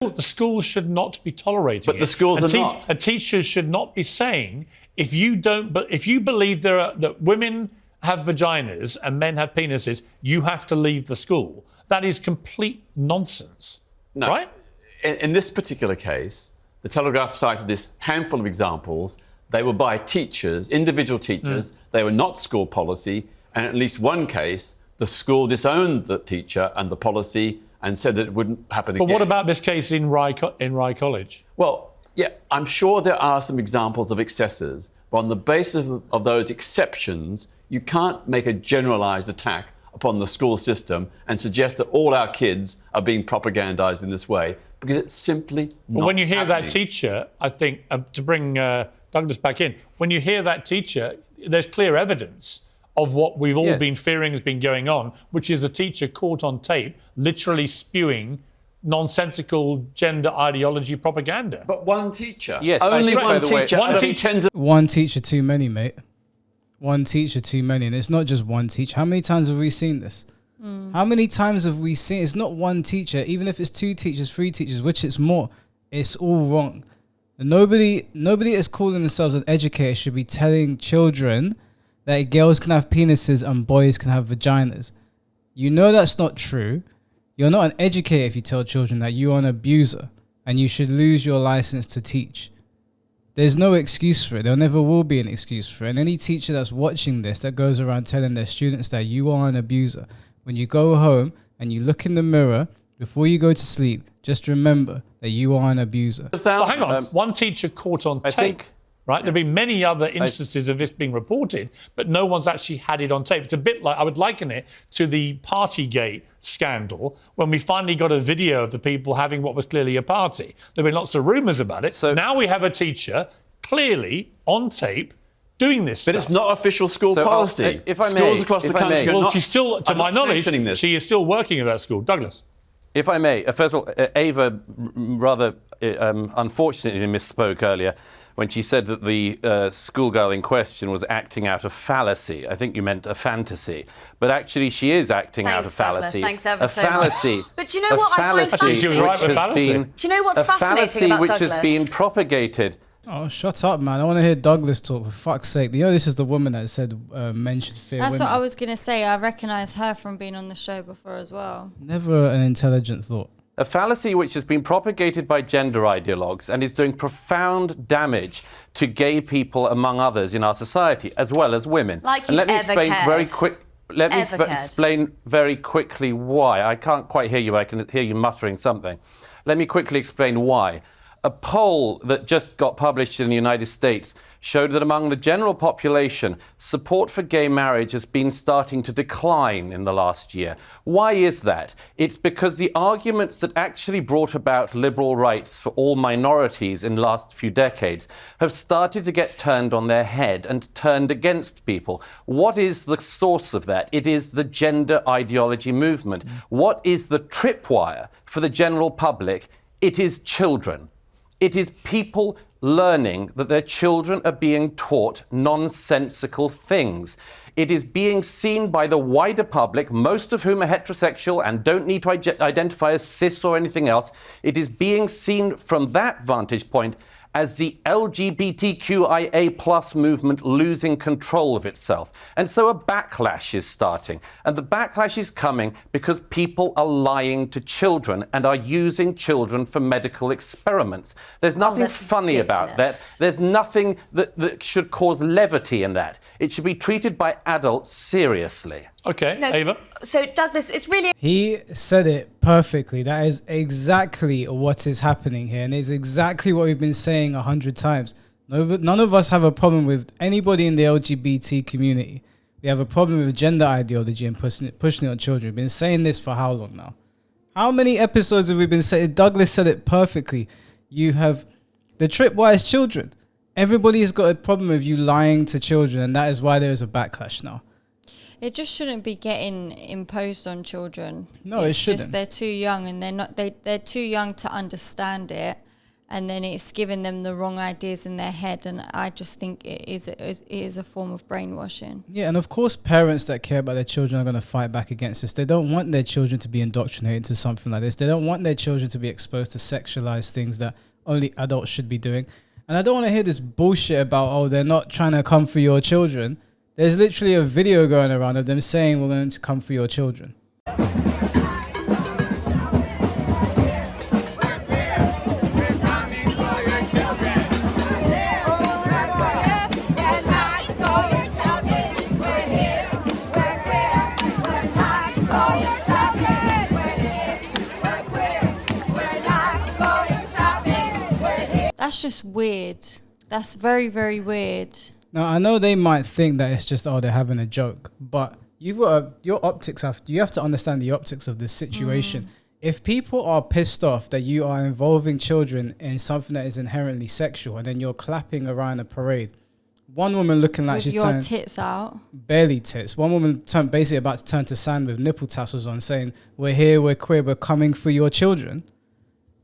The schools should not be tolerating but it. the schools are not. A teacher should not be saying, if you believe that women have vaginas and men have penises, you have to leave the school. That is complete nonsense. No. Right? In this particular case, the Telegraph cited this handful of examples. They were by teachers, individual teachers. They were not school policy. And in at least one case, the school disowned the teacher and the policy and said that it wouldn't happen again. But what about this case in Rye College? Well, yeah, I'm sure there are some examples of excesses, but on the basis of those exceptions, you can't make a generalised attack upon the school system and suggest that all our kids are being propagandised in this way, because it's simply not When you hear happening. that teacher, I think, to bring Douglas back in, when you hear that teacher, there's clear evidence of what we've all been fearing has been going on, which is a teacher caught on tape literally spewing nonsensical gender ideology propaganda. But one teacher. Yes, only one teacher. One teacher too many, mate. One teacher too many. And it's not just one teacher. How many times have we seen this? How many times have we seen? It's not one teacher. Even if it's two teachers, three teachers, which it's more, it's all wrong. And nobody that's calling themselves an educator should be telling children that girls can have penises and boys can have vaginas. You know that's not true. You're not an educator if you tell children that. You are an abuser and you should lose your license to teach. There's no excuse for it. There never will be an excuse for it. And any teacher that's watching this that goes around telling their students that you are an abuser, when you go home and you look in the mirror before you go to sleep, just remember that you are an abuser. Well, hang on. One teacher caught on tape. Right? There have been many other instances of this being reported, but no one's actually had it on tape. It's a bit like, I would liken it to the Partygate scandal, when we finally got a video of the people having what was clearly a party. There have been lots of rumours about it. So now we have a teacher clearly on tape doing this But stuff. it's not official school policy. If I may, Schools across the country are Well, not, she's still, to my knowledge, she is still working at that school. Douglas. If I may, first of all, Ava rather unfortunately misspoke earlier when she said that the schoolgirl in question was acting out of fallacy. I think you meant a fantasy. But actually she is acting out of fallacy. Thanks ever so fallacy. much. But do you know what I find fascinating? She was right with fallacy. Do you know what's fascinating about which Douglas? has been propagated. Oh, shut up, man. I want to hear Douglas talk, for fuck's sake. You know, this is the woman that said, mentioned fear That's women. what I was going to say. I recognise her from being on the show before as well. Never an intelligent thought. A fallacy which has been propagated by gender ideologues and is doing profound damage to gay people, among others, in our society, as well as women. Like and you let me ever explain cared. very quick. Let me Ever cared. explain very quickly why. I can't quite hear you, but I can hear you muttering something. Let me quickly explain why. A poll that just got published in the United States showed that among the general population, support for gay marriage has been starting to decline in the last year. Why is that? It's because the arguments that actually brought about liberal rights for all minorities in the last few decades have started to get turned on their head and turned against people. What is the source of that? It is the gender ideology movement. What is the tripwire for the general public? It is children. It is people learning that their children are being taught nonsensical things. It is being seen by the wider public, most of whom are heterosexual and don't need to identify as cis or anything else. It is being seen from that vantage point as the LGBTQIA plus movement losing control of itself. And so a backlash is starting. And the backlash is coming because people are lying to children and are using children for medical experiments. There's nothing funny about that. There's nothing that should cause levity in that. It should be treated by adults seriously. Okay, Ava. So, Douglas, it's really... He said it perfectly. That is exactly what is happening here. And it's exactly what we've been saying 100 times. None of us have a problem with anybody in the LGBT community. We have a problem with gender ideology and pushing it on children. We've been saying this for how long now? How many episodes have we been saying? Douglas said it perfectly. You have the tripwise children. Everybody has got a problem with you lying to children, and that is why there is a backlash now. It just shouldn't be getting imposed on children. No, it shouldn't. Just they're too young and they're too young to understand it. and then it's giving them the wrong ideas in their head. And I just think it is a form of brainwashing. Yeah, and of course parents that care about their children are going to fight back against this. They don't want their children to be indoctrinated into something like this. They don't want their children to be exposed to sexualized things that only adults should be doing. And I don't want to hear this bullshit about, oh, they're not trying to come for your children. There's literally a video going around of them saying we're going to come for your children. That's just weird. That's very, very weird. Now, I know they might think that it's just, oh, they're having a joke, but you've got you have to understand the optics of this situation. If people are pissed off that you are involving children in something that is inherently sexual, and then you're clapping around a parade, one woman looking like With she's your tits out. barely tits. One woman basically about to turn to sand with nipple tassels on, saying, we're here, we're queer, we're coming for your children.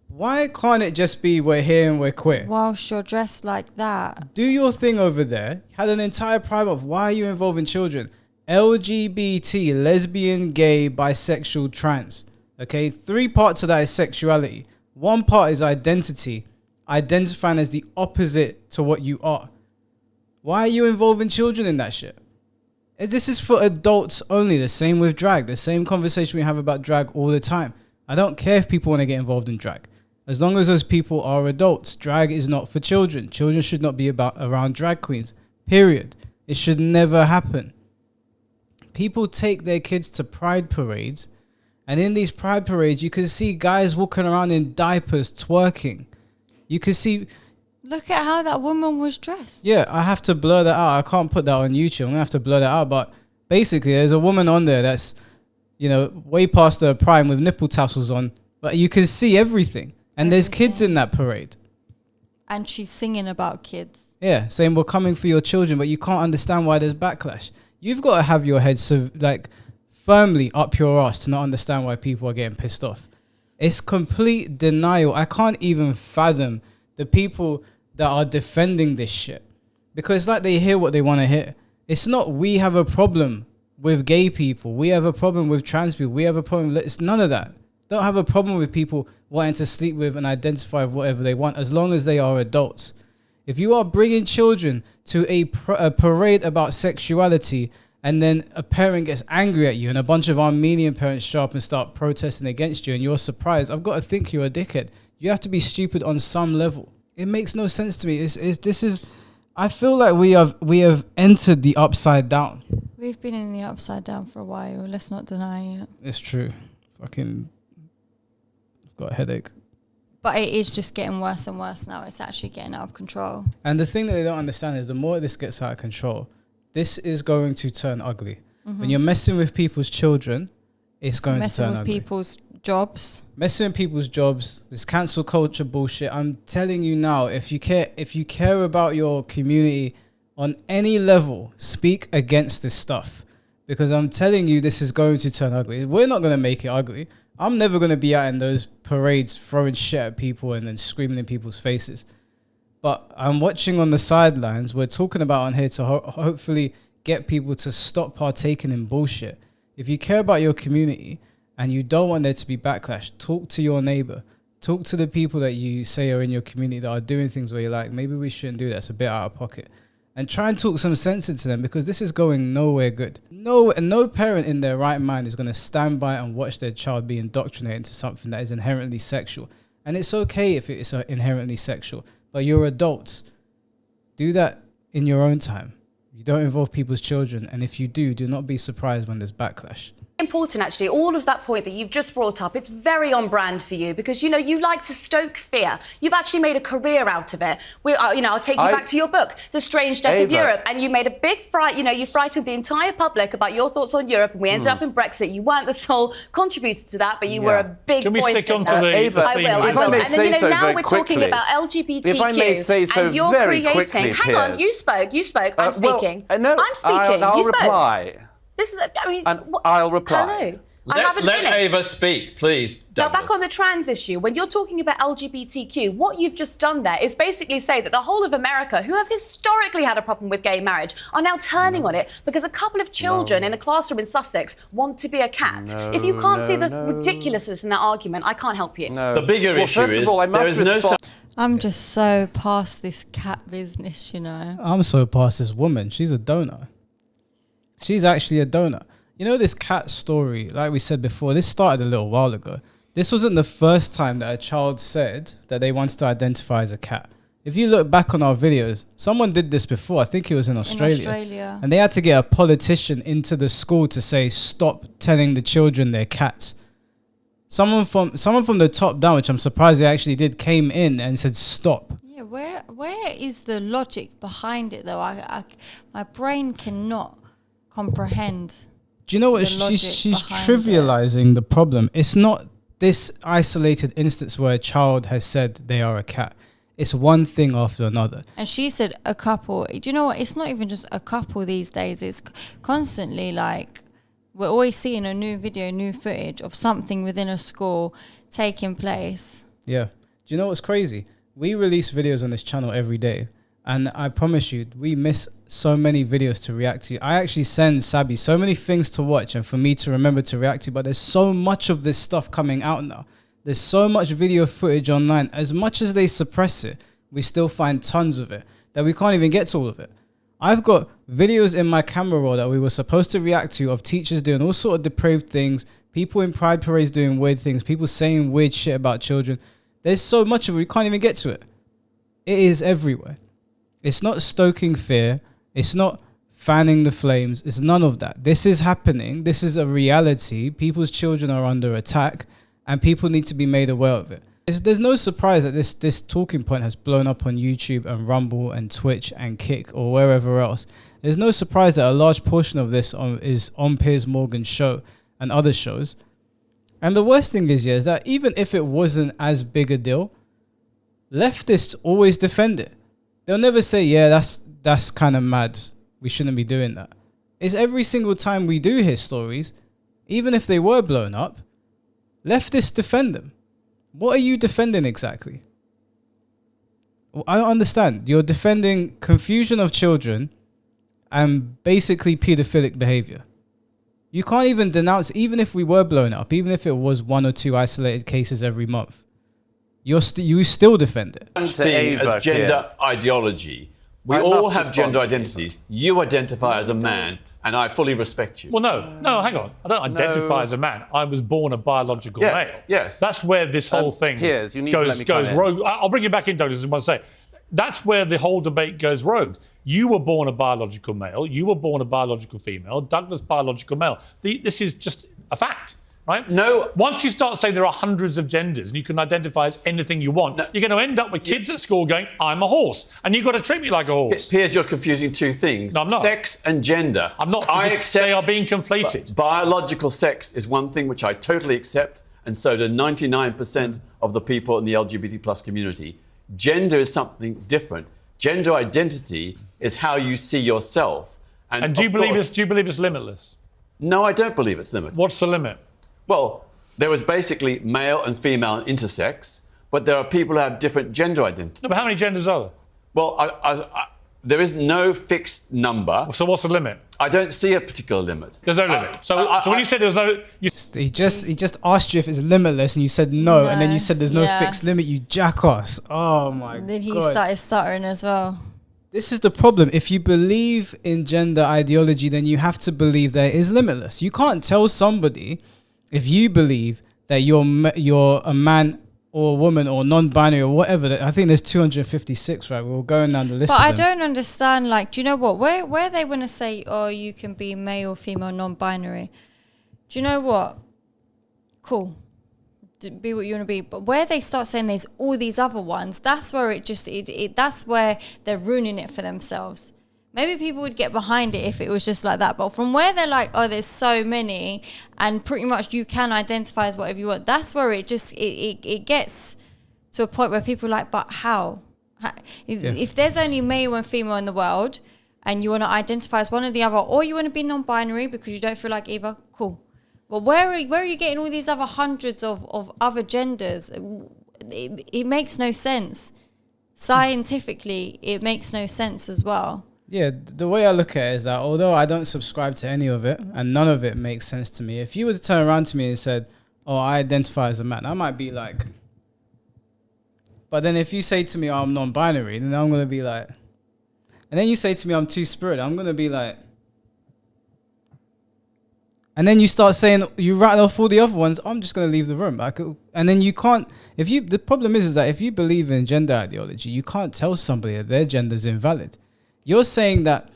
Why can't it just be we're here and we're queer? Whilst you're dressed like that. Do your thing over there. Had an entire pride of why are you involving children? LGBT, lesbian, gay, bisexual, trans. Okay, 3 parts of that is sexuality. 1 part is identity, identifying as the opposite to what you are. Why are you involving children in that shit? This is for adults only. The same with drag. The same conversation we have about drag all the time. I don't care if people want to get involved in drag. As long as those people are adults, drag is not for children. Children should not be around drag queens, period. It should never happen. People take their kids to pride parades, and in these pride parades, you can see guys walking around in diapers twerking. You can see... Look at how that woman was dressed. Yeah, I have to blur that out. I can't put that on YouTube. I'm going to have to blur that out. But basically, there's a woman on there that's, you know, way past her prime with nipple tassels on, but you can see everything. And there's kids in that parade. And she's singing about kids. Yeah, saying we're coming for your children, but you can't understand why there's backlash. You've got to have your head firmly up your ass to not understand why people are getting pissed off. It's complete denial. I can't even fathom the people that are defending this shit. Because it's like they hear what they want to hear. It's not we have a problem with gay people. We have a problem with trans people. We have a problem. It's none of that. Don't have a problem with people wanting to sleep with and identify with whatever they want, as long as they are adults. If you are bringing children to a parade about sexuality, and then a parent gets angry at you and a bunch of Armenian parents show up and start protesting against you and you're surprised, I've got to think you're a dickhead. You have to be stupid on some level. It makes no sense to me. I feel like we have entered the upside down. We've been in the upside down for a while. Let's not deny it. It's true. Got a headache. But it is just getting worse and worse now. It's actually getting out of control. And the thing that they don't understand is the more this gets out of control, this is going to turn ugly. When you're messing with people's children, it's going to turn ugly. Messing with people's jobs. Messing with people's jobs, this cancel culture bullshit. I'm telling you now, if you care about your community on any level, speak against this stuff. Because I'm telling you, this is going to turn ugly. We're not going to make it ugly. I'm never going to be out in those parades throwing shit at people and then screaming in people's faces. But I'm watching on the sidelines. We're talking about on here to hopefully get people to stop partaking in bullshit. If you care about your community and you don't want there to be backlash, talk to your neighbor. Talk to the people that you say are in your community that are doing things where you're like, maybe we shouldn't do that. It's a bit out of pocket. And try and talk some sense into them, because this is going nowhere good. No parent in their right mind is going to stand by and watch their child be indoctrinated into something that is inherently sexual. And it's okay if it's inherently sexual, but you're adults. Do that in your own time. You don't involve people's children. And if you do not be surprised when there's backlash. Important, actually, all of that point that you've just brought up, it's very on brand for you, because, you know, you like to stoke fear. You've actually made a career out of it. I'll take you back to your book, The Strange Death of Europe, and you made a big fright. You know, you frightened the entire public about your thoughts on Europe, and we ended up in Brexit. You weren't the sole contributor to that, but you were a big Can we voice stick in on to that. the I will. If I may And then, say so now very we're talking quickly. about LGBTQ, If I may say so and you're very creating... quickly, Hang on, Piers. you spoke. I'm speaking. No, I'm speaking. I'll You spoke. reply. This is, And I'll reply. Hello. I haven't let finished. Ava speak, please. Now, Douglas. back on the trans issue, when you're talking about LGBTQ, what you've just done there is basically say that the whole of America, who have historically had a problem with gay marriage, are now turning on it because a couple of children in a classroom in Sussex want to be a cat. If you can't see the ridiculousness in that argument, I can't help you. The bigger issue first of is all, I there must is no respond- I'm just so past this cat business, you know. I'm so past this woman. She's a donor. She's actually a donor. You know, this cat story, like we said before, this started a little while ago. This wasn't the first time that a child said that they wanted to identify as a cat. If you look back on our videos, someone did this before. I think it was in Australia. And they had to get a politician into the school to say, stop telling the children they're cats. Someone from the top down, which I'm surprised they actually did, came in and said, stop. Yeah, where is the logic behind it, though? My brain cannot comprehend. Do you know what? The She's logic behind trivializing the problem. It's not this isolated instance where a child has said they are a cat. It's one thing after another. And she said a couple. Do you know what? It's not even just a couple these days. It's constantly like we're always seeing a new video, new footage of something within a school taking place. Yeah. Do you know what's crazy? We release videos on this channel every day. And I promise you, we miss so many videos to react to. I actually send Sabi so many things to watch and for me to remember to react to. But there's so much of this stuff coming out now. There's so much video footage online. As much as they suppress it, we still find tons of it that we can't even get to all of it. I've got videos in my camera roll that we were supposed to react to of teachers doing all sort of depraved things, people in pride parades doing weird things, people saying weird shit about children. There's so much of it, we can't even get to it. It is everywhere. It's not stoking fear. It's not fanning the flames. It's none of that. This is happening. This is a reality. People's children are under attack and people need to be made aware of it. There's no surprise that this talking point has blown up on YouTube and Rumble and Twitch and Kick or wherever else. There's no surprise that a large portion of this is on Piers Morgan's show and other shows. And the worst thing is that even if it wasn't as big a deal, leftists always defend it. They'll never say, yeah, that's kind of mad. We shouldn't be doing that. It's every single time we do hear stories, even if they were blown up, leftists defend them. What are you defending exactly? I don't understand. You're defending confusion of children and basically pedophilic behavior. You can't even denounce, even if we were blown up, even if it was 1 or 2 isolated cases every month. You still defend it. Thing as gender ideology. We all have gender respond. identities. You identify as a man, and I fully respect you. Well, no, hang on. I don't identify as a man. I was born a biological male. Yes. That's where this whole thing Piers, you need to let me goes come in. rogue. I'll bring you back in, Douglas, as I want to say. That's where the whole debate goes rogue. You were born a biological male. You were born a biological female. Douglas, biological male. This is just a fact. Right? No. Once you start saying there are hundreds of genders and you can identify as anything you want, you're going to end up with kids at school going, I'm a horse. And you've got to treat me like a horse. Piers, you're confusing two things. No, I'm not. Sex and gender. I'm not. I Because accept they are being conflated. Biological sex is one thing which I totally accept, and so do 99% of the people in the LGBT plus community. Gender is something different. Gender identity is how you see yourself. And do you believe it's limitless? No, I don't believe it's limitless. What's the limit? Well, there was basically male and female and intersex, but there are people who have different gender identities. No, but how many genders are there? Well, there is no fixed number. So what's the limit? I don't see a particular limit. There's no limit. So when you said there was no... He just asked you if it's limitless and you said no, and then you said there's no fixed limit, you jackass. Oh my God. Then he started stuttering as well. This is the problem. If you believe in gender ideology, then you have to believe that it is limitless. You can't tell somebody... If you believe that you're a man or a woman or non-binary or whatever, I think there's 256, right? We're going down the list. But I don't understand, like, do you know what? Where they want to say, oh, you can be male, female, non-binary. Do you know what? Cool. Be what you want to be. But where they start saying there's all these other ones, that's where that's where they're ruining it for themselves. Maybe people would get behind it if it was just like that. But from where they're like, oh, there's so many, and pretty much you can identify as whatever you want, that's where it just, it gets to a point where people are like, but how? If there's only male and female in the world, and you want to identify as one or the other, or you want to be non-binary because you don't feel like either, cool. But where are you getting all these other hundreds of other genders? It makes no sense. Scientifically, it makes no sense as well. Yeah, the way I look at it is that although I don't subscribe to any of it and none of it makes sense to me, if you were to turn around to me and said, oh, I identify as a man, I might be like... But then if you say to me, oh, I'm non-binary, then I'm going to be like... And then you say to me, I'm two-spirit, I'm going to be like... And then you start saying, you rattle off all the other ones, I'm just going to leave the room. And then you can't... The problem is that if you believe in gender ideology, you can't tell somebody that their gender is invalid. You're saying that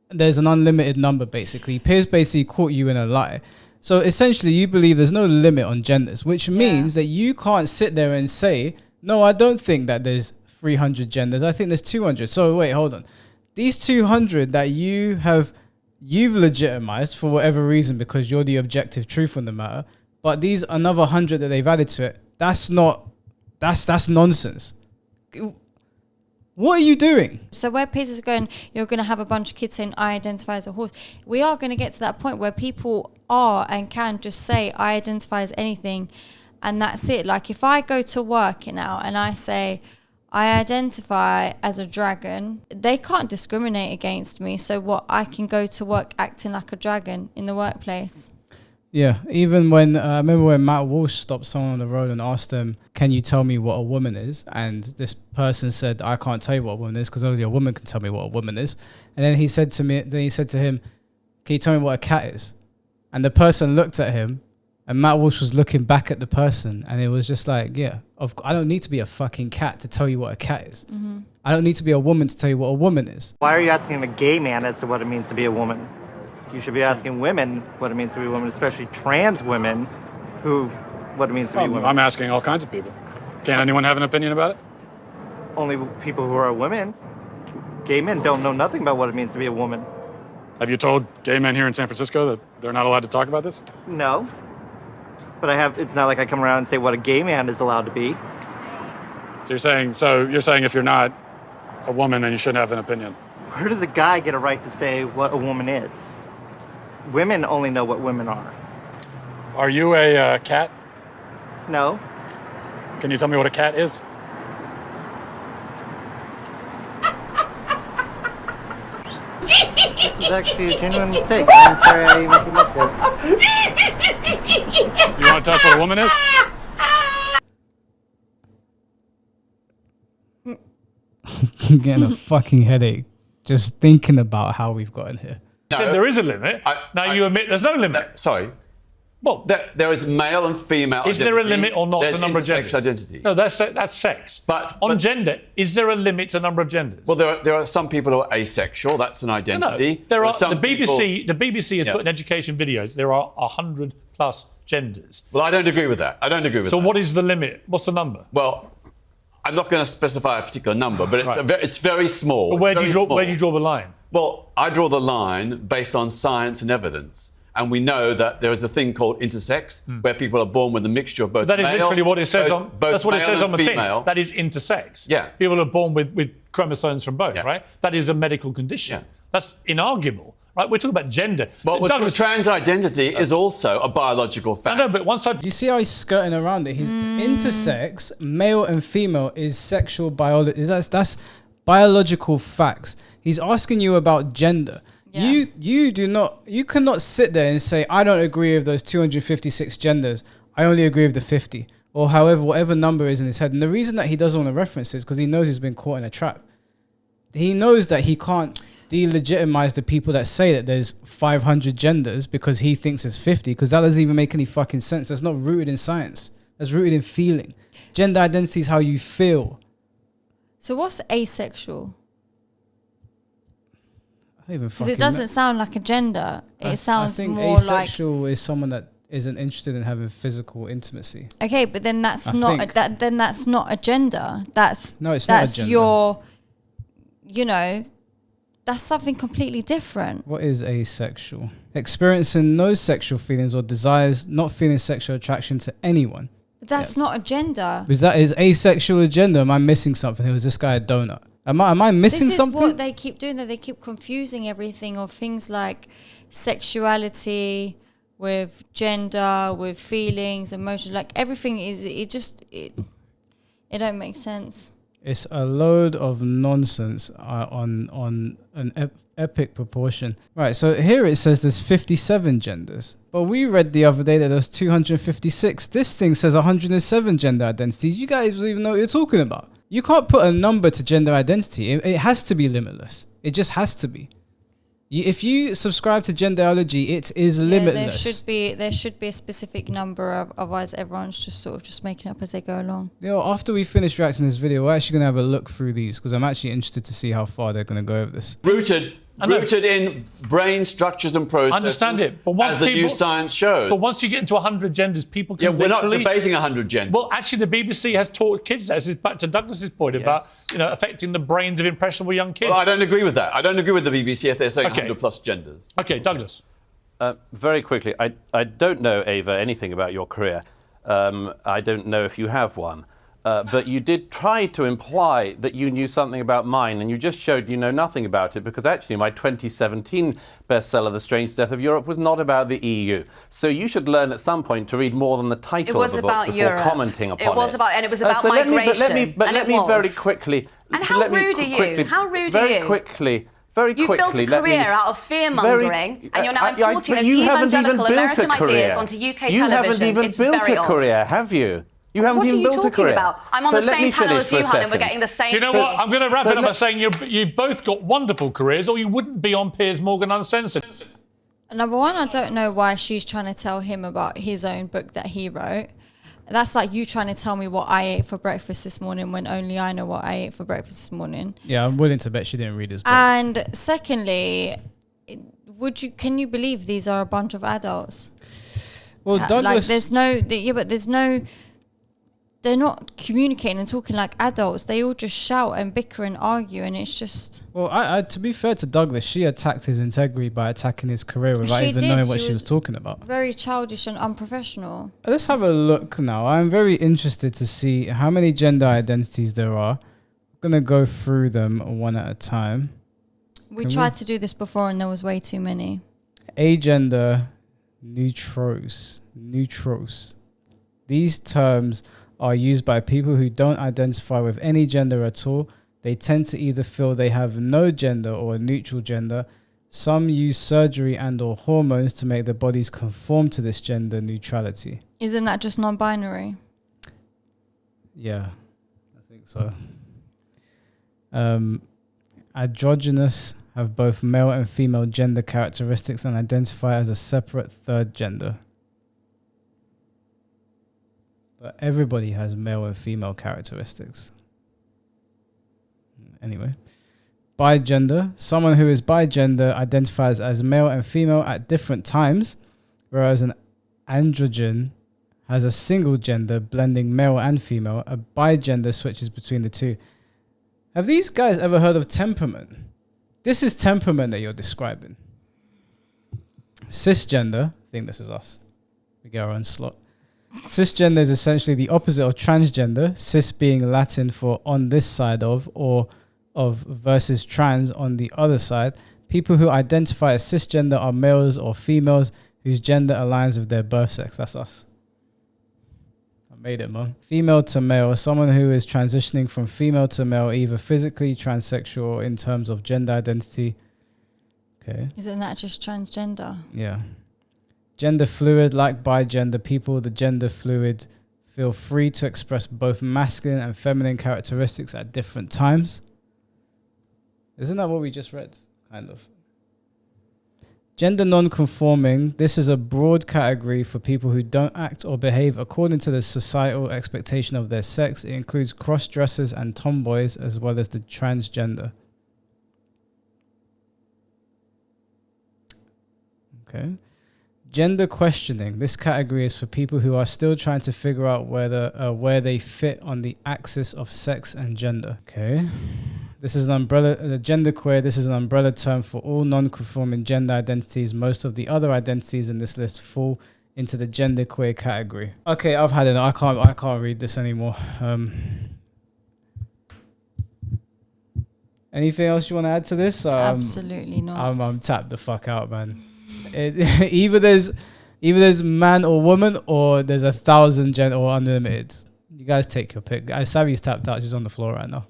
there's an unlimited number, basically. Piers basically caught you in a lie. So essentially, you believe there's no limit on genders, which means that you can't sit there and say, no, I don't think that there's 300 genders. I think there's 200. So wait, hold on. These 200 that you've legitimized for whatever reason because you're the objective truth on the matter, but these another 100 that they've added to it, that's nonsense. What are you doing? So where Piers is going, you're going to have a bunch of kids saying, I identify as a horse. We are going to get to that point where people are and can just say, I identify as anything, and that's it. Like if I go to work now and I say, I identify as a dragon, they can't discriminate against me. So what, I can go to work acting like a dragon in the workplace. Yeah, even when I remember when Matt Walsh stopped someone on the road and asked them, can you tell me what a woman is? And this person said, I can't tell you what a woman is because only a woman can tell me what a woman is. And then he said to him, can you tell me what a cat is? And the person looked at him and Matt Walsh was looking back at the person and it was just like, yeah, I don't need to be a fucking cat to tell you what a cat is. Mm-hmm. I don't need to be a woman to tell you what a woman is. Why are you asking a gay man as to what it means to be a woman? You should be asking women what it means to be a woman, especially trans women, what it means to be a woman. I'm asking all kinds of people. Can't anyone have an opinion about it? Only people who are women. Gay men don't know nothing about what it means to be a woman. Have you told gay men here in San Francisco that they're not allowed to talk about this? No. But it's not like I come around and say what a gay man is allowed to be. So you're saying if you're not a woman, then you shouldn't have an opinion. Where does a guy get a right to say what a woman is? Women only know what women are. Are you a cat? No. Can you tell me what a cat is? This is actually a genuine mistake. I'm sorry I even came up with it. You want to tell us what a woman is? I'm getting a fucking headache just thinking about how we've gotten here. No, said there is a limit. You admit there's no limit. Sorry. Well, there is male and female is identity. There a limit or not There's to number of genders? Identity. No, that's sex. But on gender, is there a limit to number of genders? Well, there are some people who are asexual. That's an identity. No, there are some the BBC has put in education videos. There are 100 plus genders. Well, I don't agree with that. So what is the limit? What's the number? Well, I'm not going to specify a particular number, but it's very small. But where do you draw the line? Well, I draw the line based on science and evidence. And we know that there is a thing called intersex, where people are born with a mixture of both that is male, literally what it says that's what it says on the female. tin. That is intersex. Yeah. People are born with chromosomes from both, right? That is a medical condition. Yeah. That's inarguable, right? We're talking about gender. But trans identity is also a biological fact. I know, but once you see how he's skirting around it? He's intersex, male and female is sexual biology. That's biological facts. He's asking you about gender. Yeah. You cannot sit there and say, I don't agree with those 256 genders. I only agree with the 50 or whatever number is in his head. And the reason that he doesn't want to reference it is because he knows he's been caught in a trap. He knows that he can't delegitimize the people that say that there's 500 genders because he thinks it's 50, because that doesn't even make any fucking sense. That's not rooted in science. That's rooted in feeling. Gender identity is how you feel. So what's asexual? Because it doesn't sound like a gender. It sounds more like... asexual is someone that isn't interested in having physical intimacy. Okay, but then that's not a gender. That's not a gender. That's something completely different. What is asexual? Experiencing no sexual feelings or desires, not feeling sexual attraction to anyone. But that's not a gender. Is asexual a gender? Am I missing something? Was this guy a donut? Am I missing something? This is what they keep doing. That they keep confusing everything of things like sexuality with gender, with feelings, emotions. Like everything is, it don't make sense. It's a load of nonsense on an epic proportion. Right, so here it says there's 57 genders. But we read the other day that there's 256. This thing says 107 gender identities. You guys don't even know what you're talking about. You can't put a number to gender identity. It has to be limitless. It just has to be. If you subscribe to genderology, it is limitless. There should be a specific number, otherwise everyone's just making up as they go along. After we finish reacting to this video, we're actually going to have a look through these because I'm actually interested to see how far they're going to go with this. Rooted in brain structures and processes. I understand it, but once as the new science shows. But once you get into 100 genders, people can we're not debating 100 genders. Well, actually, the BBC has taught kids that. This is back to Douglas's point about affecting the brains of impressionable young kids. Well, I don't agree with that. I don't agree with the BBC if they're saying 100 plus genders. Okay, Douglas. Very quickly, I don't know, Ava, anything about your career. I don't know if you have one. But you did try to imply that you knew something about mine, and you just showed you know nothing about it, because actually my 2017 bestseller, The Strange Death of Europe, was not about the EU. So you should learn at some point to read more than the title of the book before commenting upon it. It was about migration. Let me very quickly... And how rude are you? How rude are you? Very quickly, built a career out of fear-mongering, and you're now importing those evangelical American ideas onto UK television. You haven't even built a career, have you? You haven't even built a career. What are you talking about? I'm on the same panel as you, Hun, and we're getting the same... Do you know what? I'm going to wrap it up by saying you've both got wonderful careers, or you wouldn't be on Piers Morgan Uncensored. Number one, I don't know why she's trying to tell him about his own book that he wrote. That's like you trying to tell me what I ate for breakfast this morning when only I know what I ate for breakfast this morning. Yeah, I'm willing to bet she didn't read his book. And secondly, can you believe these are a bunch of adults? Well, Douglas... They're not communicating and talking like adults. They all just shout and bicker and argue, and it's just... Well, to be fair to Douglas, she attacked his integrity by attacking his career without even knowing what she was talking about. Very childish and unprofessional. Let's have a look now. I'm very interested to see how many gender identities there are. I'm going to go through them one at a time. We tried to do this before and there was way too many. Agender, neutros. These terms are used by people who don't identify with any gender at all. They tend to either feel they have no gender or a neutral gender. Some use surgery and or hormones to make their bodies conform to this gender neutrality. Isn't that just non-binary? Yeah, I think so. Androgynous have both male and female gender characteristics and identify as a separate third gender. But everybody has male and female characteristics. Anyway. Bigender. Someone who is bigender identifies as male and female at different times, whereas an androgen has a single gender blending male and female. A bigender switches between the two. Have these guys ever heard of temperament? This is temperament that you're describing. Cisgender. I think this is us. We get our own slot. Cisgender is essentially the opposite of transgender, cis being Latin for on this side of, or of versus trans on the other side. People who identify as cisgender are males or females whose gender aligns with their birth sex. That's us. I made it, man. Female to male, someone who is transitioning from female to male, either physically, transsexual, or in terms of gender identity. Okay. Isn't that just transgender? Yeah. Gender fluid, like bigender people, the gender fluid feel free to express both masculine and feminine characteristics at different times. Isn't that what we just read? Kind of. Gender non-conforming. This is a broad category for people who don't act or behave according to the societal expectation of their sex. It includes cross-dressers and tomboys, as well as the transgender. Okay. Gender questioning. This category is for people who are still trying to figure out where they fit on the axis of sex and gender. Okay. This is an umbrella, genderqueer. This is an umbrella term for all non-conforming gender identities. Most of the other identities in this list fall into the genderqueer category. Okay, I've had it. I can't read this anymore. Anything else you want to add to this? Absolutely not. I'm tapped the fuck out, man. Either there's Either there's man or woman, or there's 1,000 gender or unlimited. You guys take your pick. Savvy's tapped out. She's on the floor right now.